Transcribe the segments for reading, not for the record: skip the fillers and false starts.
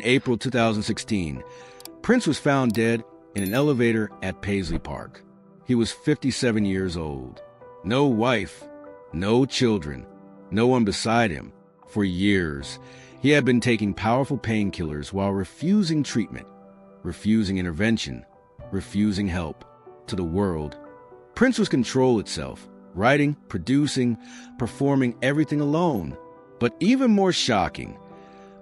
April 2016, Prince was found dead in an elevator at Paisley Park. He was 57 years old. No wife, no children, no one beside him. For years, he had been taking powerful painkillers while refusing treatment, refusing intervention, refusing help. To the world, Prince was control itself, writing, producing, performing everything alone. But even more shocking,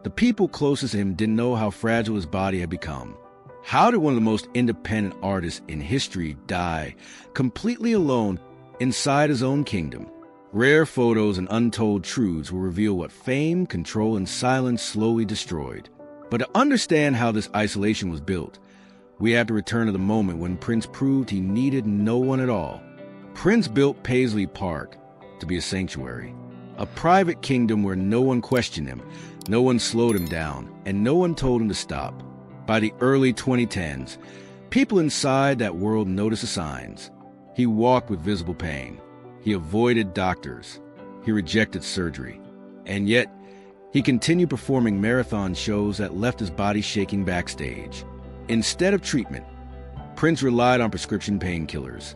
the people closest to him didn't know how fragile his body had become. How did one of the most independent artists in history die completely alone inside his own kingdom? Rare photos and untold truths will reveal what fame, control, and silence slowly destroyed. But to understand how this isolation was built, we have to return to the moment when Prince proved he needed no one at all. Prince built Paisley Park to be a sanctuary, a private kingdom where no one questioned him, no one slowed him down, and no one told him to stop. By the early 2010s, people inside that world noticed the signs. He walked with visible pain. He avoided doctors. He rejected surgery. And yet, he continued performing marathon shows that left his body shaking backstage. Instead of treatment, Prince relied on prescription painkillers.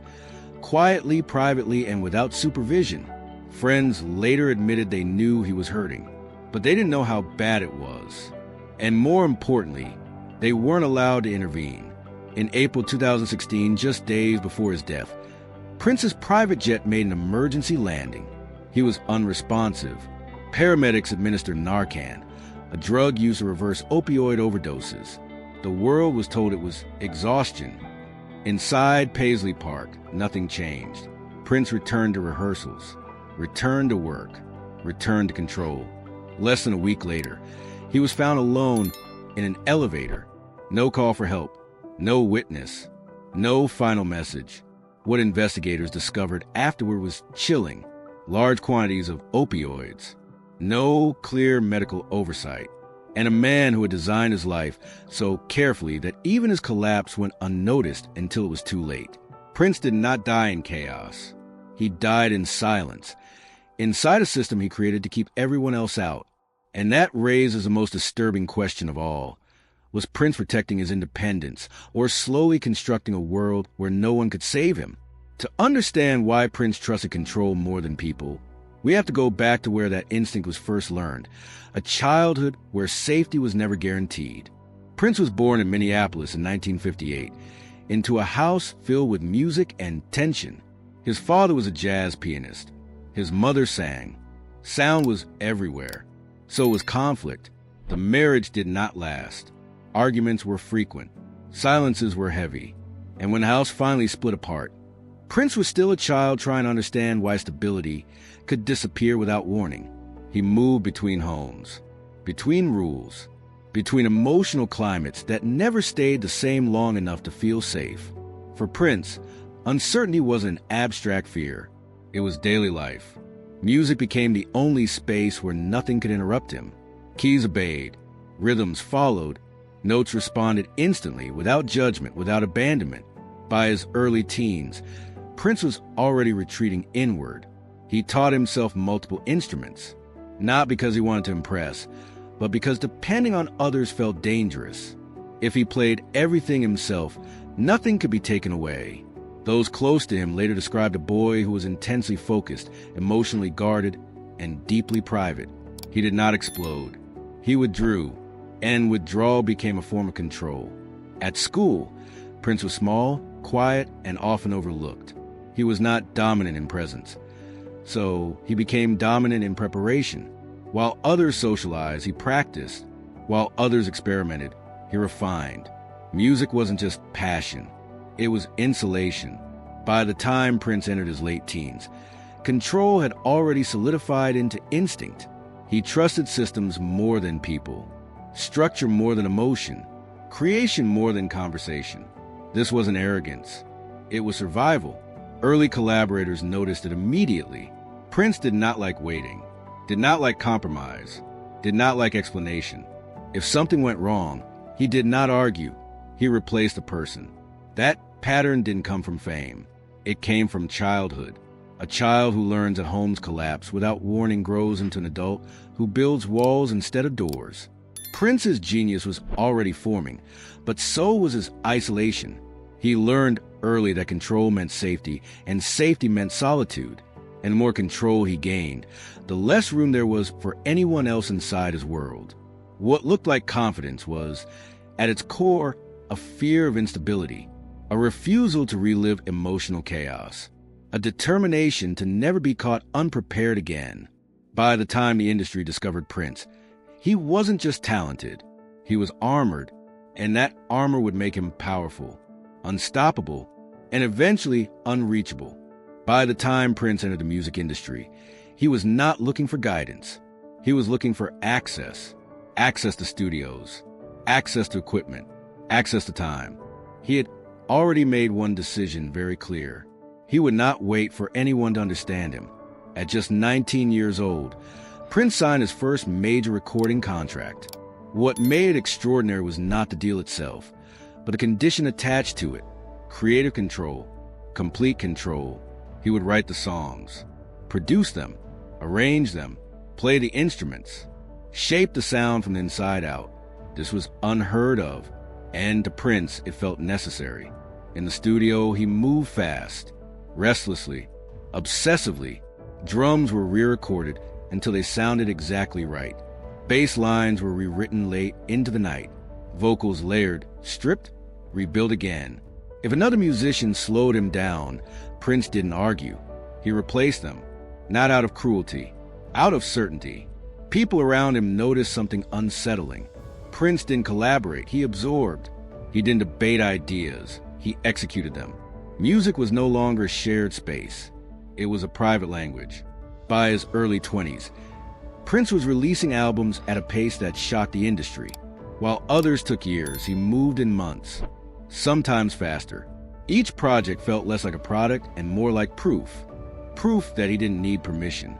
Quietly, privately, and without supervision, friends later admitted they knew he was hurting, but they didn't know how bad it was. And more importantly, they weren't allowed to intervene. In April 2016, just days before his death, Prince's private jet made an emergency landing. He was unresponsive. Paramedics administered Narcan, a drug used to reverse opioid overdoses. The world was told it was exhaustion. Inside Paisley Park, nothing changed. Prince returned to rehearsals, returned to work, returned to control. Less than a week later, he was found alone in an elevator. No call for help, no witness, no final message. What investigators discovered afterward was chilling. Large quantities of opioids, no clear medical oversight, and a man who had designed his life so carefully that even his collapse went unnoticed until it was too late. Prince did not die in chaos. He died in silence, inside a system he created to keep everyone else out. And that raises the most disturbing question of all. Was Prince protecting his independence, or slowly constructing a world where no one could save him? To understand why Prince trusted control more than people, we have to go back to where that instinct was first learned, a childhood where safety was never guaranteed. Prince was born in Minneapolis in 1958, into a house filled with music and tension. His father was a jazz pianist. His mother sang. Sound was everywhere. So was conflict. The marriage did not last. Arguments were frequent. Silences were heavy. And when the house finally split apart, Prince was still a child trying to understand why stability could disappear without warning. He moved between homes, between rules, between emotional climates that never stayed the same long enough to feel safe. For Prince, uncertainty wasn't an abstract fear. It was daily life. Music became the only space where nothing could interrupt him. Keys obeyed, rhythms followed, notes responded instantly, without judgment, without abandonment. By his early teens, Prince was already retreating inward. He taught himself multiple instruments, not because he wanted to impress, but because depending on others felt dangerous. If he played everything himself, nothing could be taken away. Those close to him later described a boy who was intensely focused, emotionally guarded, and deeply private. He did not explode. He withdrew, and withdrawal became a form of control. At school, Prince was small, quiet, and often overlooked. He was not dominant in presence, so he became dominant in preparation. While others socialized, he practiced. While others experimented, he refined. Music wasn't just passion. It was insulation. By the time Prince entered his late teens, control had already solidified into instinct. He trusted systems more than people, structure more than emotion, creation more than conversation. This wasn't arrogance. It was survival. Early collaborators noticed it immediately. Prince did not like waiting, did not like compromise, did not like explanation. If something went wrong, he did not argue. He replaced the person. That pattern didn't come from fame. It came from childhood. A child who learns at home's collapse without warning grows into an adult who builds walls instead of doors. Prince's genius was already forming, but so was his isolation. He learned early that control meant safety, and safety meant solitude. And the more control he gained, the less room there was for anyone else inside his world. What looked like confidence was, at its core, a fear of instability, a refusal to relive emotional chaos, a determination to never be caught unprepared again. By the time the industry discovered Prince, he wasn't just talented, he was armored, and that armor would make him powerful, unstoppable, and eventually unreachable. By the time Prince entered the music industry, he was not looking for guidance. He was looking for access to studios, access to equipment, access to time. He had already made one decision very clear. He would not wait for anyone to understand him. At just 19 years old, Prince signed his first major recording contract. What made it extraordinary was not the deal itself, but the condition attached to it: creative control, complete control. He would write the songs, produce them, arrange them, play the instruments, shape the sound from the inside out. This was unheard of, and to Prince it felt necessary. In the studio, he moved fast, restlessly, obsessively. Drums were re-recorded until they sounded exactly right. Bass lines were rewritten late into the night. Vocals layered, stripped, rebuilt again. If another musician slowed him down, Prince didn't argue. He replaced them, not out of cruelty, out of certainty. People around him noticed something unsettling. Prince didn't collaborate, he absorbed. He didn't debate ideas, he executed them. Music was no longer a shared space. It was a private language. By his early 20s, Prince was releasing albums at a pace that shocked the industry. While others took years, he moved in months, sometimes faster. Each project felt less like a product and more like proof. Proof that he didn't need permission.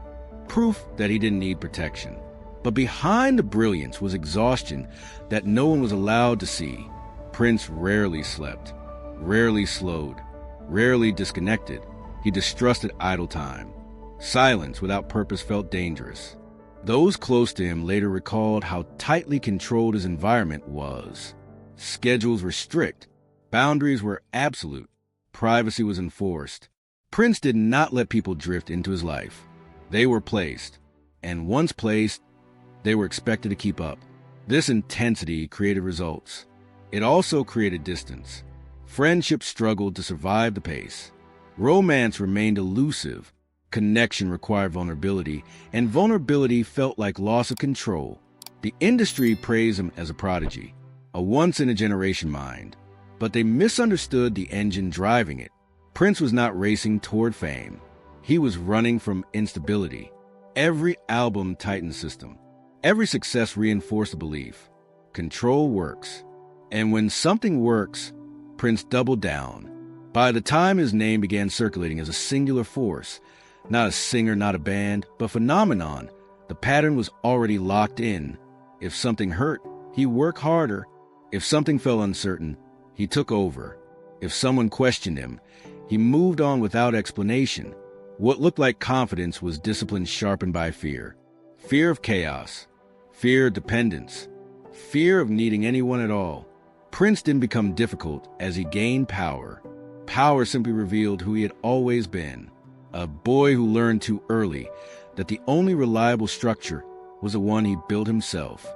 Proof that he didn't need protection. But behind the brilliance was exhaustion that no one was allowed to see. Prince rarely slept, rarely slowed, rarely disconnected. He distrusted idle time. Silence without purpose felt dangerous. Those close to him later recalled how tightly controlled his environment was. Schedules were strict. Boundaries were absolute. Privacy was enforced. Prince did not let people drift into his life. They were placed, and once placed, they were expected to keep up. This intensity created results. It also created distance. Friendships struggled to survive the pace. Romance remained elusive. Connection required vulnerability, and vulnerability felt like loss of control. The industry praised him as a prodigy, a once-in-a-generation mind. But they misunderstood the engine driving it. Prince was not racing toward fame. He was running from instability. Every album tightened the system. Every success reinforced the belief: control works. And when something works, Prince doubled down. By the time his name began circulating as a singular force, not a singer, not a band, but phenomenon, the pattern was already locked in. If something hurt, he worked harder. If something felt uncertain, he took over. If someone questioned him, he moved on without explanation. What looked like confidence was discipline sharpened by fear. Fear of chaos. Fear of dependence. Fear of needing anyone at all. Prince didn't become difficult as he gained power. Power simply revealed who he had always been. A boy who learned too early that the only reliable structure was the one he built himself.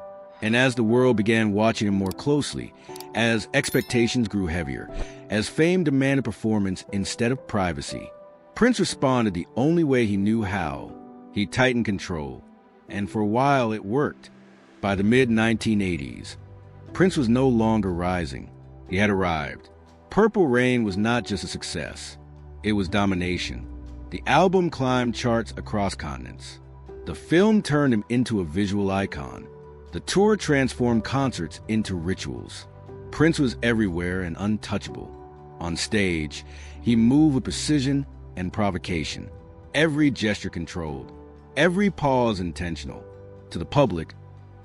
And as the world began watching him more closely, as expectations grew heavier, as fame demanded performance instead of privacy, Prince responded the only way he knew how. He tightened control, and for a while it worked. By the mid-1980s, Prince was no longer rising. He had arrived. Purple Rain was not just a success. It was domination. The album climbed charts across continents. The film turned him into a visual icon. The tour transformed concerts into rituals. Prince was everywhere and untouchable. On stage, he moved with precision and provocation. Every gesture controlled. Every pause intentional. To the public,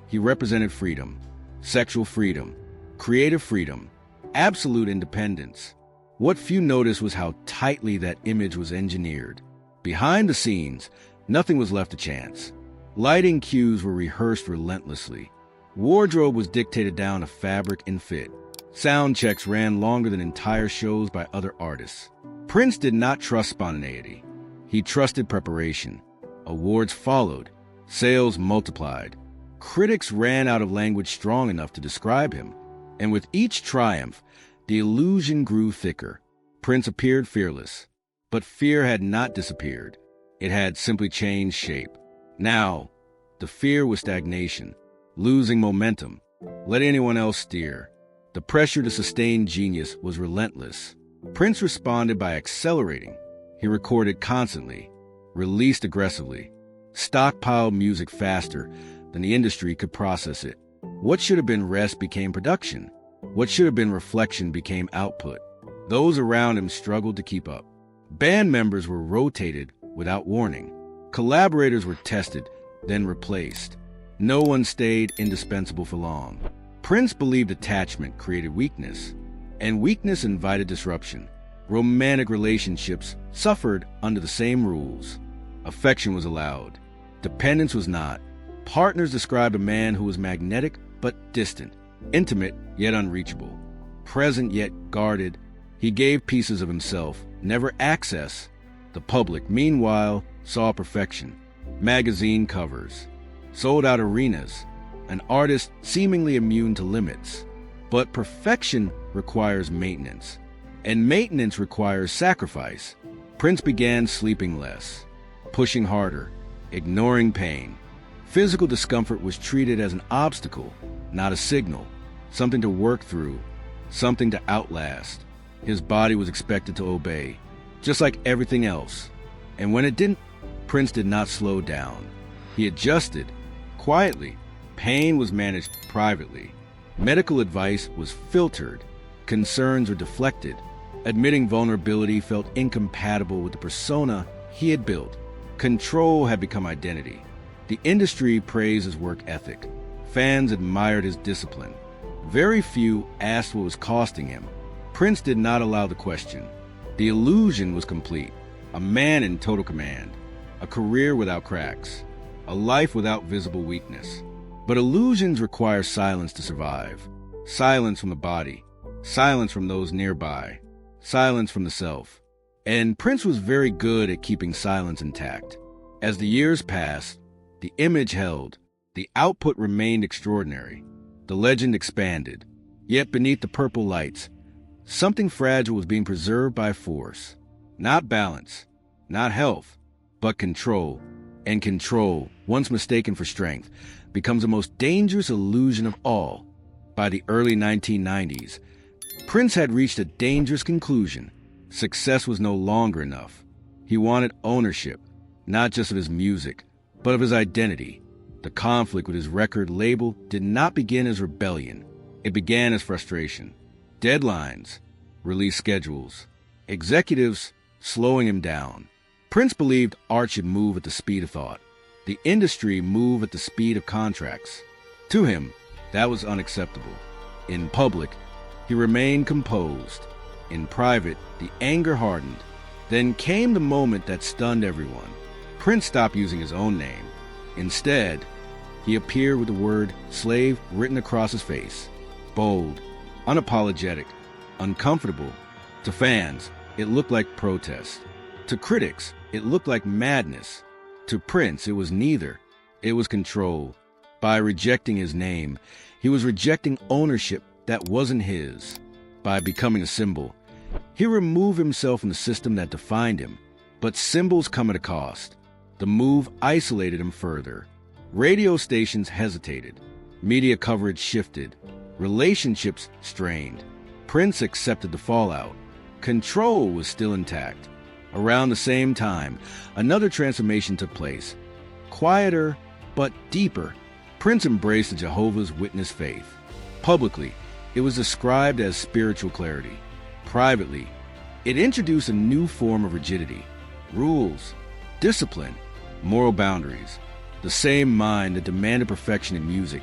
he represented freedom. Sexual freedom. Creative freedom. Absolute independence. What few noticed was how tightly that image was engineered. Behind the scenes, nothing was left to chance. Lighting cues were rehearsed relentlessly. Wardrobe was dictated down to fabric and fit. Sound checks ran longer than entire shows by other artists. Prince did not trust spontaneity. He trusted preparation. Awards followed. Sales multiplied. Critics ran out of language strong enough to describe him. And with each triumph, the illusion grew thicker. Prince appeared fearless. But fear had not disappeared. It had simply changed shape. Now, the fear was stagnation, losing momentum. Let anyone else steer. The pressure to sustain genius was relentless. Prince responded by accelerating. He recorded constantly, released aggressively, stockpiled music faster than the industry could process it. What should have been rest became production. What should have been reflection became output. Those around him struggled to keep up. Band members were rotated without warning. Collaborators were tested, then replaced. No one stayed indispensable for long. Prince believed attachment created weakness, and weakness invited disruption. Romantic relationships suffered under the same rules. Affection was allowed. Dependence was not. Partners described a man who was magnetic but distant, intimate yet unreachable, present yet guarded. He gave pieces of himself, never access. The public, meanwhile, saw perfection. Magazine covers, sold-out arenas, an artist seemingly immune to limits. But perfection requires maintenance, and maintenance requires sacrifice. Prince began sleeping less, pushing harder, ignoring pain. Physical discomfort was treated as an obstacle, not a signal, something to work through, something to outlast. His body was expected to obey, just like everything else. And when it didn't, Prince did not slow down. He adjusted, quietly. Pain was managed privately. Medical advice was filtered. Concerns were deflected. Admitting vulnerability felt incompatible with the persona he had built. Control had become identity. The industry praised his work ethic. Fans admired his discipline. Very few asked what was costing him. Prince did not allow the question. The illusion was complete. A man in total command. A career without cracks. A life without visible weakness. But illusions require silence to survive. Silence from the body. Silence from those nearby. Silence from the self. And Prince was very good at keeping silence intact. As the years passed, the image held. The output remained extraordinary. The legend expanded. Yet beneath the purple lights, something fragile was being preserved by force. Not balance, not health, but control. And control, once mistaken for strength, becomes the most dangerous illusion of all. By the early 1990s, Prince had reached a dangerous conclusion. Success was no longer enough. He wanted ownership, not just of his music, but of his identity. The conflict with his record label did not begin as rebellion. It began as frustration. Deadlines, release schedules, executives slowing him down. Prince believed art should move at the speed of thought. The industry moved at the speed of contracts. To him, that was unacceptable. In public, he remained composed. In private, the anger hardened. Then came the moment that stunned everyone. Prince stopped using his own name. Instead, he appeared with the word slave written across his face. Bold, unapologetic, uncomfortable. To fans, it looked like protest. To critics, it looked like madness. To Prince, it was neither. It was control. By rejecting his name, he was rejecting ownership that wasn't his. By becoming a symbol, he removed himself from the system that defined him. But symbols come at a cost. The move isolated him further. Radio stations hesitated. Media coverage shifted. Relationships strained. Prince accepted the fallout. Control was still intact. Around the same time, another transformation took place. Quieter, but deeper. Prince embraced the Jehovah's Witness faith. Publicly, it was described as spiritual clarity. Privately, it introduced a new form of rigidity. Rules, discipline, moral boundaries. The same mind that demanded perfection in music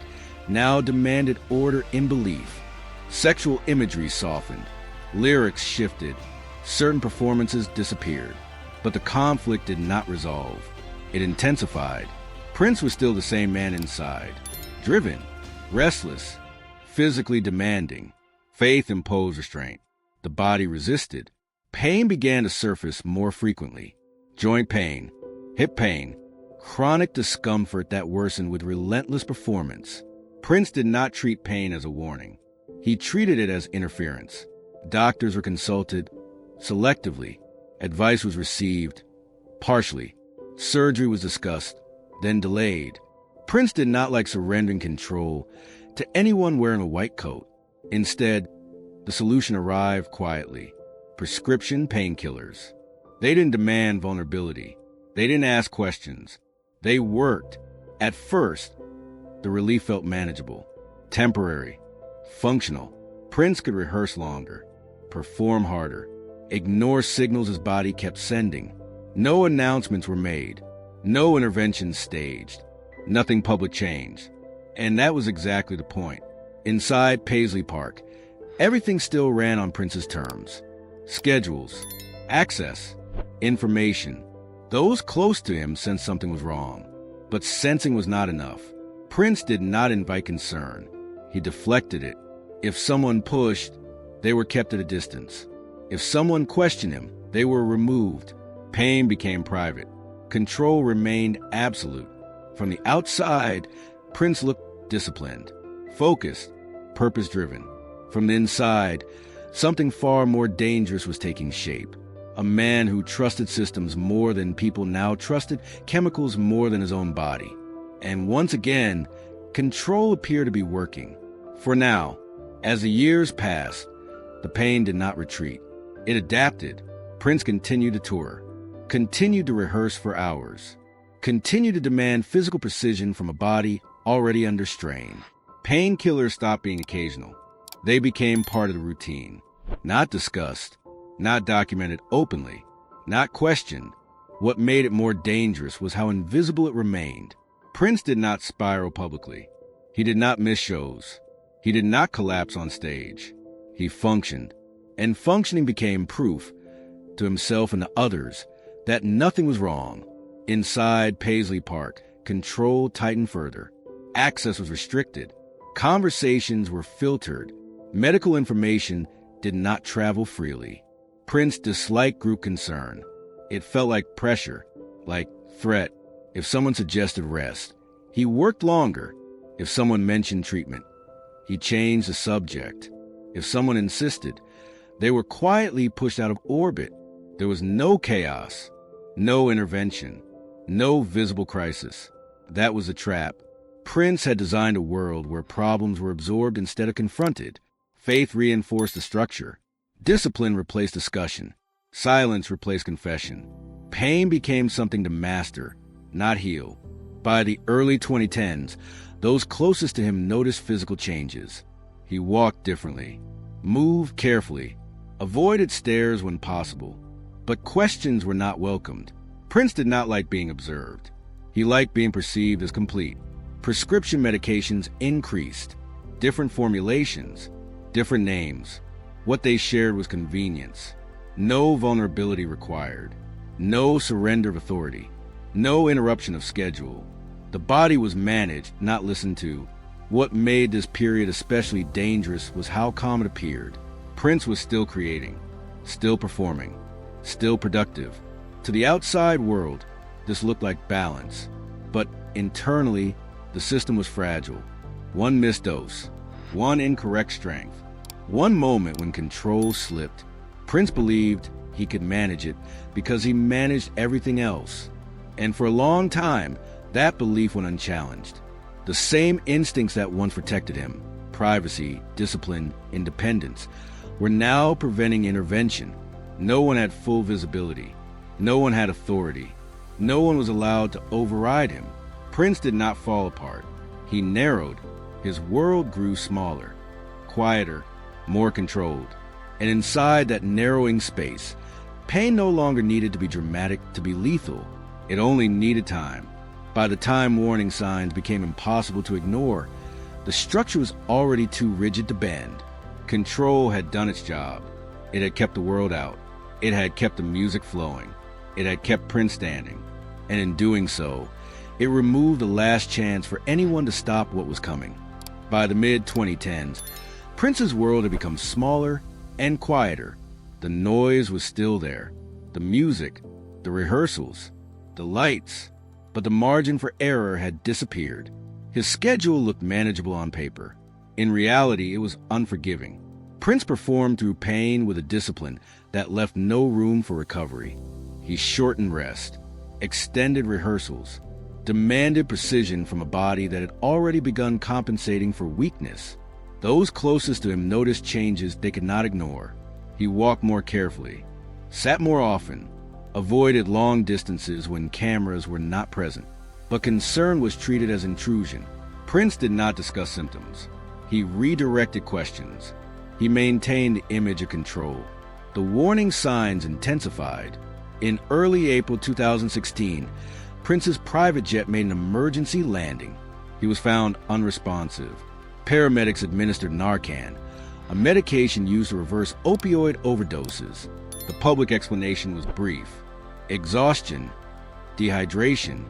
now demanded order in belief. Sexual imagery softened. Lyrics shifted. Certain performances disappeared. But the conflict did not resolve. It intensified. Prince was still the same man inside. Driven, Restless, physically demanding. Faith imposed restraint. The body resisted. Pain began to surface more frequently. Joint pain, hip pain, chronic discomfort that worsened with relentless performance. Prince did not treat pain as a warning. He treated it as interference. Doctors were consulted selectively. Advice was received partially. Surgery was discussed, then delayed. Prince did not like surrendering control to anyone wearing a white coat. Instead, the solution arrived quietly. Prescription painkillers. They didn't demand vulnerability. They didn't ask questions. They worked. At first, the relief felt manageable, temporary, functional. Prince could rehearse longer, perform harder, ignore signals his body kept sending. No announcements were made. No interventions staged. Nothing public changed. And that was exactly the point. Inside Paisley Park, everything still ran on Prince's terms. Schedules, access, information. Those close to him sensed something was wrong. But sensing was not enough. Prince did not invite concern. He deflected it. If someone pushed, they were kept at a distance. If someone questioned him, they were removed. Pain became private. Control remained absolute. From the outside, Prince looked disciplined, focused, purpose-driven. From the inside, something far more dangerous was taking shape. A man who trusted systems more than people now trusted chemicals more than his own body. And once again, control appeared to be working. For now, as the years passed, the pain did not retreat. It adapted. Prince continued to tour, continued to rehearse for hours, continued to demand physical precision from a body already under strain. Painkillers stopped being occasional. They became part of the routine. Not discussed, not documented openly, not questioned. What made it more dangerous was how invisible it remained. Prince did not spiral publicly. He did not miss shows. He did not collapse on stage. He functioned, and functioning became proof to himself and to others that nothing was wrong. Inside Paisley Park, control tightened further. Access was restricted. Conversations were filtered. Medical information did not travel freely. Prince disliked group concern. It felt like pressure, like threat. If someone suggested rest, he worked longer. If someone mentioned treatment, he changed the subject. If someone insisted, they were quietly pushed out of orbit. There was no chaos, no intervention, no visible crisis. That was a trap. Prince had designed a world where problems were absorbed instead of confronted. Faith reinforced the structure. Discipline replaced discussion. Silence replaced confession. Pain became something to master, not heal. By the early 2010s, those closest to him noticed physical changes. He walked differently, moved carefully, avoided stares when possible. But questions were not welcomed. Prince did not like being observed. He liked being perceived as complete. Prescription medications increased. Different formulations, different names. What they shared was convenience. No vulnerability required. No surrender of authority. No interruption of schedule. The body was managed, not listened to. What made this period especially dangerous was how calm it appeared. Prince was still creating, still performing, still productive. To the outside world, this looked like balance. But internally, the system was fragile. One missed dose, one incorrect strength, one moment when control slipped. Prince believed he could manage it because he managed everything else. And for a long time, that belief went unchallenged. The same instincts that once protected him, privacy, discipline, independence, were now preventing intervention. No one had full visibility. No one had authority. No one was allowed to override him. Prince did not fall apart. He narrowed. His world grew smaller, quieter, more controlled. And inside that narrowing space, pain no longer needed to be dramatic to be lethal. It only needed time. By the time warning signs became impossible to ignore, the structure was already too rigid to bend. Control had done its job. It had kept the world out. It had kept the music flowing. It had kept Prince standing. And in doing so, it removed the last chance for anyone to stop what was coming. By the mid-2010s, Prince's world had become smaller and quieter. The noise was still there, the music, the rehearsals, the lights, but the margin for error had disappeared. His schedule looked manageable on paper. In reality, it was unforgiving. Prince performed through pain with a discipline that left no room for recovery. He shortened rest, extended rehearsals, demanded precision from a body that had already begun compensating for weakness. Those closest to him noticed changes they could not ignore. He walked more carefully, sat more often, avoided long distances when cameras were not present. But concern was treated as intrusion. Prince did not discuss symptoms. He redirected questions. He maintained the image of control. The warning signs intensified. In early April 2016, Prince's private jet made an emergency landing. He was found unresponsive. Paramedics administered Narcan, a medication used to reverse opioid overdoses. The public explanation was brief: exhaustion, dehydration.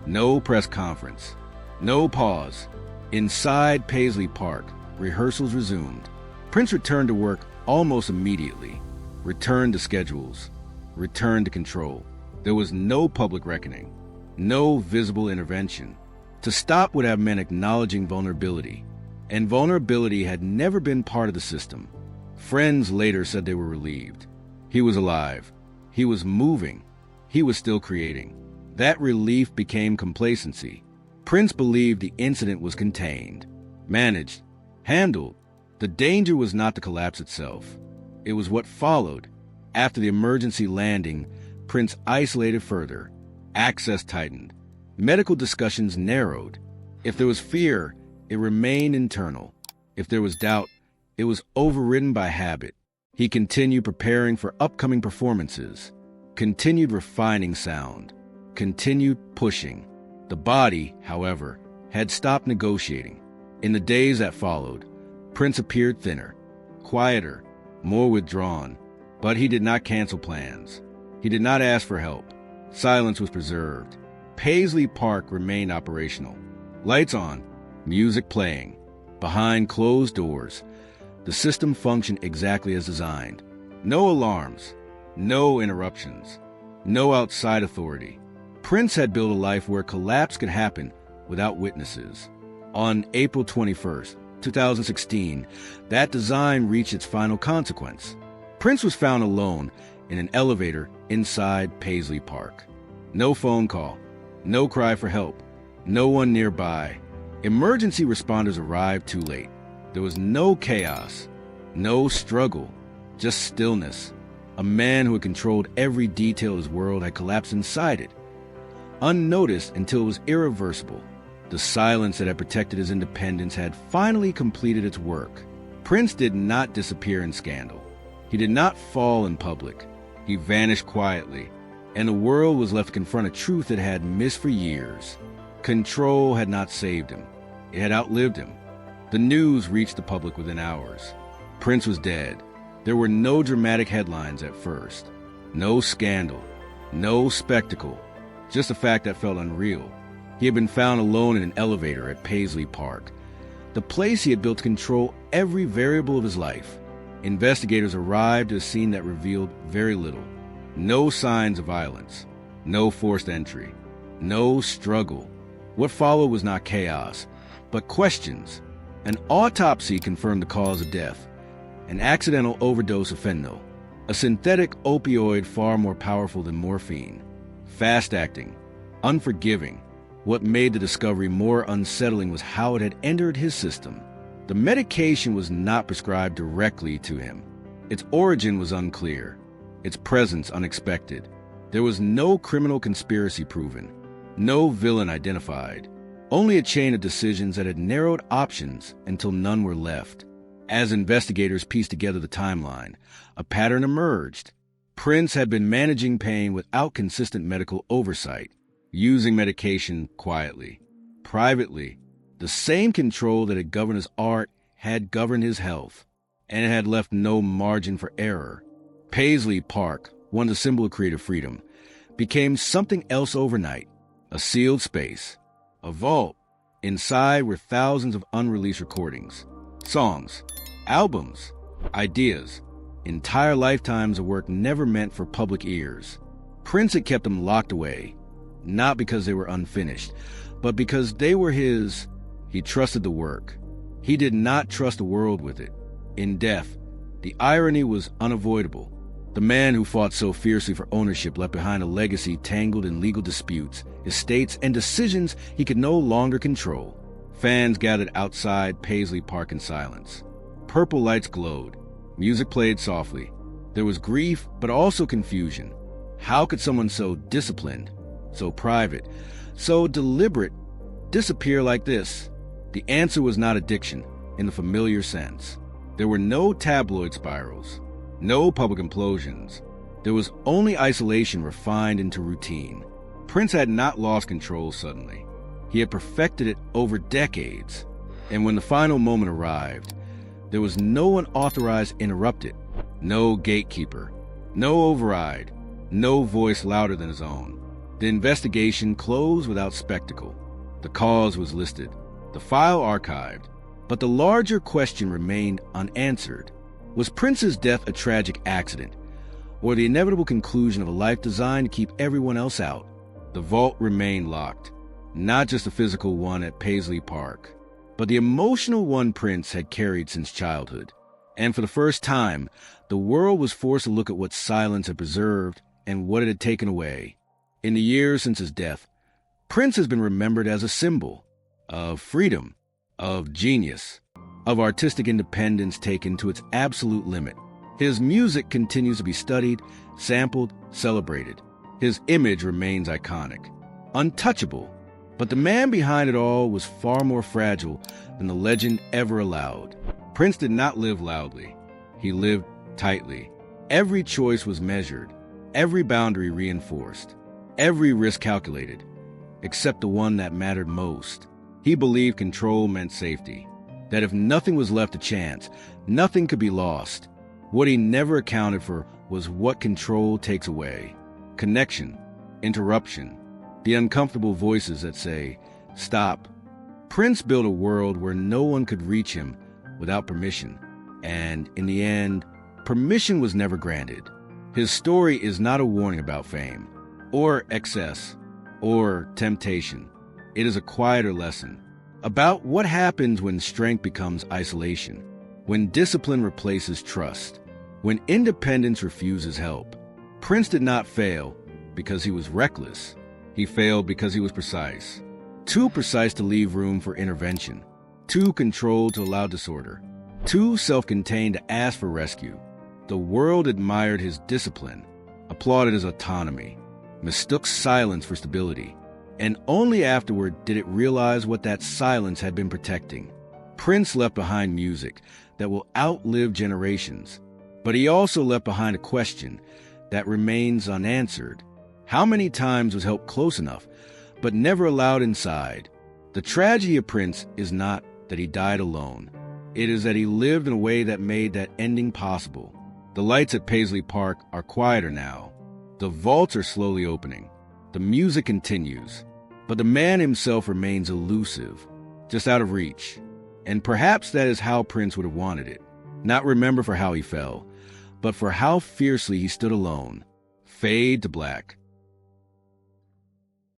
No press conference. No pause. Inside Paisley Park, rehearsals resumed. Prince returned to work almost immediately, returned to schedules, returned to control. There was no public reckoning, no visible intervention. To stop would have meant acknowledging vulnerability, and vulnerability had never been part of the system. Friends later said they were relieved. He was alive. He was moving. He was still creating. That relief became complacency. Prince believed the incident was contained, managed, handled. The danger was not the collapse itself. It was what followed. After the emergency landing, Prince isolated further. Access tightened. Medical discussions narrowed. If there was fear, it remained internal. If there was doubt, it was overridden by habit. He continued preparing for upcoming performances, continued refining sound, continued pushing. The body, however, had stopped negotiating. In the days that followed, Prince appeared thinner, quieter, more withdrawn. But he did not cancel plans. He did not ask for help. Silence was preserved. Paisley Park remained operational. Lights on, music playing. Behind closed doors, the system functioned exactly as designed. No alarms, no interruptions, no outside authority. Prince had built a life where collapse could happen without witnesses. On April 21st, 2016, that design reached its final consequence. Prince was found alone in an elevator inside Paisley Park. No phone call, no cry for help, no one nearby. Emergency responders arrived too late. There was no chaos, no struggle, just stillness. A man who had controlled every detail of his world had collapsed inside it, unnoticed until it was irreversible. The silence that had protected his independence had finally completed its work. Prince did not disappear in scandal. He did not fall in public. He vanished quietly, and the world was left to confront a truth it had missed for years. Control had not saved him. It had outlived him. The news reached the public within hours. Prince was dead. There were no dramatic headlines at first. No scandal. No spectacle. Just a fact that felt unreal. He had been found alone in an elevator at Paisley Park, the place he had built to control every variable of his life. Investigators arrived at a scene that revealed very little. No signs of violence, no forced entry, no struggle. What followed was not chaos, but questions. An autopsy confirmed the cause of death, an accidental overdose of fentanyl, a synthetic opioid far more powerful than morphine. Fast-acting, unforgiving. What made the discovery more unsettling was how it had entered his system. The medication was not prescribed directly to him. Its origin was unclear, its presence unexpected. There was no criminal conspiracy proven, no villain identified, only a chain of decisions that had narrowed options until none were left. As investigators pieced together the timeline, a pattern emerged. Prince had been managing pain without consistent medical oversight, using medication quietly, privately. The same control that had governed his art had governed his health, and it had left no margin for error. Paisley Park, once a symbol of creative freedom, became something else overnight. A sealed space, a vault, Inside were thousands of unreleased recordings, songs, albums, ideas, entire lifetimes of work never meant for public ears. Prince had kept them locked away, not because they were unfinished, but because they were his. He trusted the work. He did not trust the world with it. In death, the irony was unavoidable. The man who fought so fiercely for ownership left behind a legacy tangled in legal disputes, estates, and decisions he could no longer control. Fans gathered outside Paisley Park in silence. Purple lights glowed. Music played softly. There was grief, but also confusion. How could someone so disciplined, so private, so deliberate disappear like this? The answer was not addiction in the familiar sense. There were no tabloid spirals, no public implosions. There was only isolation refined into routine. Prince had not lost control suddenly. He had perfected it over decades. And when the final moment arrived, there was no one authorized to interrupt it. No gatekeeper, no override, no voice louder than his own. The investigation closed without spectacle. The cause was listed, the file archived, but the larger question remained unanswered. Was Prince's death a tragic accident, or the inevitable conclusion of a life designed to keep everyone else out? The vault remained locked, not just the physical one at Paisley Park, but the emotional one Prince had carried since childhood. And for the first time, the world was forced to look at what silence had preserved and what it had taken away. In the years since his death, Prince has been remembered as a symbol of freedom, of genius, of artistic independence taken to its absolute limit. His music continues to be studied, sampled, celebrated. His image remains iconic, untouchable. But the man behind it all was far more fragile than the legend ever allowed. Prince did not live loudly. He lived tightly. Every choice was measured, every boundary reinforced, every risk calculated, except the one that mattered most. He believed control meant safety, that if nothing was left to chance, nothing could be lost. What he never accounted for was what control takes away. Connection, interruption, the uncomfortable voices that say, stop. Prince built a world where no one could reach him without permission. And in the end, permission was never granted. His story is not a warning about fame, or excess, or temptation. It is a quieter lesson about what happens when strength becomes isolation, when discipline replaces trust, when independence refuses help. Prince did not fail because he was reckless. He failed because he was precise. Too precise to leave room for intervention. Too controlled to allow disorder. Too self-contained to ask for rescue. The world admired his discipline, applauded his autonomy, mistook silence for stability, and only afterward did it realize what that silence had been protecting. Prince left behind music that will outlive generations, but he also left behind a question that remains unanswered. How many times was help close enough, but never allowed inside? The tragedy of Prince is not that he died alone. It is that he lived in a way that made that ending possible. The lights at Paisley Park are quieter now. The vaults are slowly opening. The music continues. But the man himself remains elusive, just out of reach. And perhaps that is how Prince would have wanted it. Not remembered for how he fell, but for how fiercely he stood alone. Fade to black.